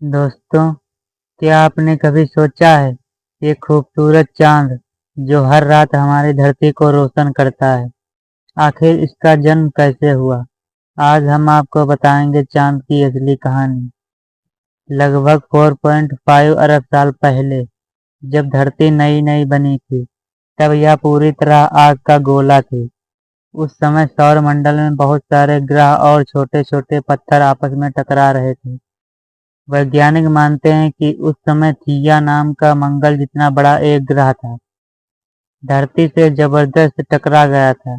दोस्तों, क्या आपने कभी सोचा है, ये खूबसूरत चाँद जो हर रात हमारी धरती को रोशन करता है, आखिर इसका जन्म कैसे हुआ? आज हम आपको बताएंगे चाँद की असली कहानी। लगभग 4.5 अरब साल पहले, जब धरती नई-नई बनी थी, तब यह पूरी तरह आग का गोला थी। उस समय सौरमंडल में बहुत सारे ग्रह और छोटे-छोटे पत्थर आपस में टकरा रहे थे। वैज्ञानिक मानते हैं कि उस समय थिया नाम का मंगल जितना बड़ा एक ग्रह था, धरती से जबरदस्त टकरा गया था।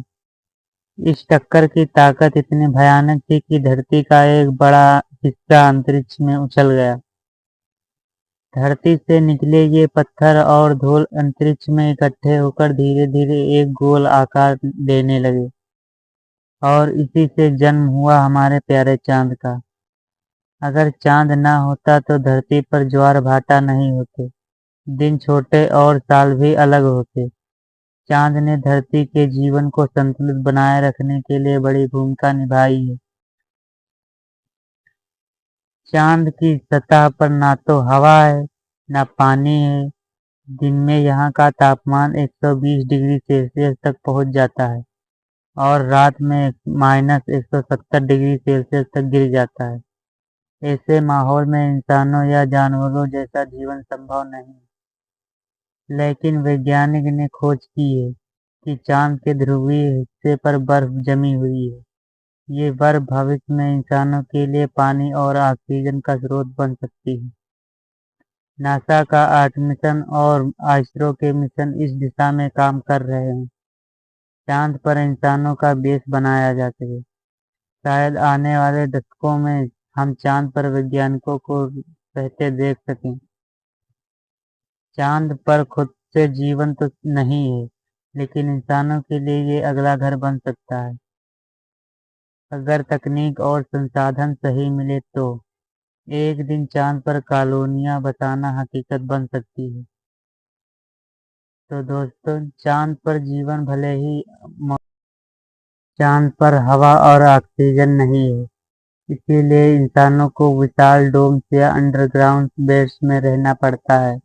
इस टक्कर की ताकत इतनी भयानक थी कि धरती का एक बड़ा हिस्सा अंतरिक्ष में उछल गया। धरती से निकले ये पत्थर और धूल अंतरिक्ष में इकट्ठे होकर धीरे-धीरे एक गोल आकार लेने लगे और इसी से जन्म हुआ हमारे प्यारे चाँद का। अगर चाँद न होता तो धरती पर ज्वार-भाटा नहीं होते, दिन छोटे और साल भी अलग होते। चाँद ने धरती के जीवन को संतुलित बनाए रखने के लिए बड़ी भूमिका निभाई है। चाँद की सतह पर ना तो हवा है, ना पानी है। दिन में यहाँ का तापमान 120 डिग्री सेल्सियस तक पहुँच जाता है और रात में -170 डिग्री सेल्सियस तक गिर जाता है। ऐसे माहौल में इंसानों या जानवरों जैसा जीवन संभव नहीं। लेकिन वैज्ञानिक ने खोज की है कि चाँद के ध्रुवीय हिस्से पर बर्फ जमी हुई है। ये बर्फ भविष्य में इंसानों के लिए पानी और ऑक्सीजन का स्रोत बन सकती है। नासा का आर्ट मिशन और इसरो के मिशन इस दिशा में काम कर रहे हैं। चाँद पर इंसानों का बेस बनाया जा सके। शायद आने वाले दशकों में हम चाँद पर वैज्ञानिकों को रहते देख सकें। चाँद पर खुद से जीवन तो नहीं है, लेकिन इंसानों के लिए ये अगला घर बन सकता है। अगर तकनीक और संसाधन सही मिले तो एक दिन चाँद पर कॉलोनियाँ बसाना हकीकत बन सकती है। तो दोस्तों, चाँद पर जीवन भले ही चाँद पर हवा और ऑक्सीजन नहीं है, इसीलिए इंसानों को विशाल डोम्स या अंडरग्राउंड बेड्स में रहना पड़ता है,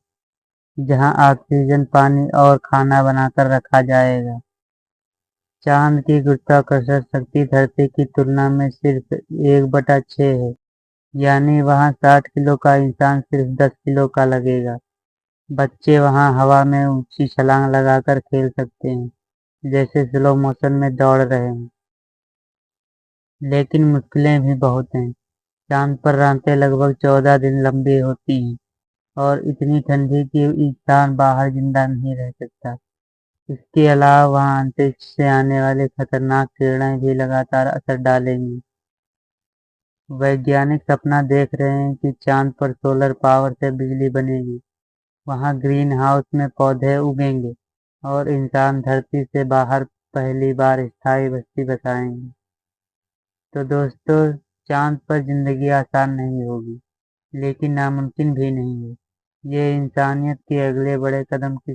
जहाँ ऑक्सीजन, पानी और खाना बनाकर रखा जाएगा। चाँद की गुरुत्वाकर्षण शक्ति धरती की तुलना में सिर्फ 1/6 है, यानी वहाँ 60 किलो का इंसान सिर्फ 10 किलो का लगेगा। बच्चे वहाँ हवा में ऊंची छलांग लगाकर खेल सकते हैं, जैसे स्लो मोशन में दौड़ रहे हैं। लेकिन मुश्किलें भी बहुत हैं। चाँद पर रातें लगभग 14 दिन लंबी होती हैं और इतनी ठंडी कि इंसान बाहर जिंदा नहीं रह सकता। इसके अलावा वहाँ अंतरिक्ष से आने वाली खतरनाक किरणें भी लगातार असर डालेंगी। वैज्ञानिक सपना देख रहे हैं कि चाँद पर सोलर पावर से बिजली बनेगी, वहाँ ग्रीन हाउस में पौधे उगेंगे और इंसान धरती से बाहर पहली बार स्थायी बस्ती बसाएंगे। तो दोस्तों, चाँद पर जिंदगी आसान नहीं होगी, लेकिन नामुमकिन भी नहीं है। ये इंसानियत के अगले बड़े कदम की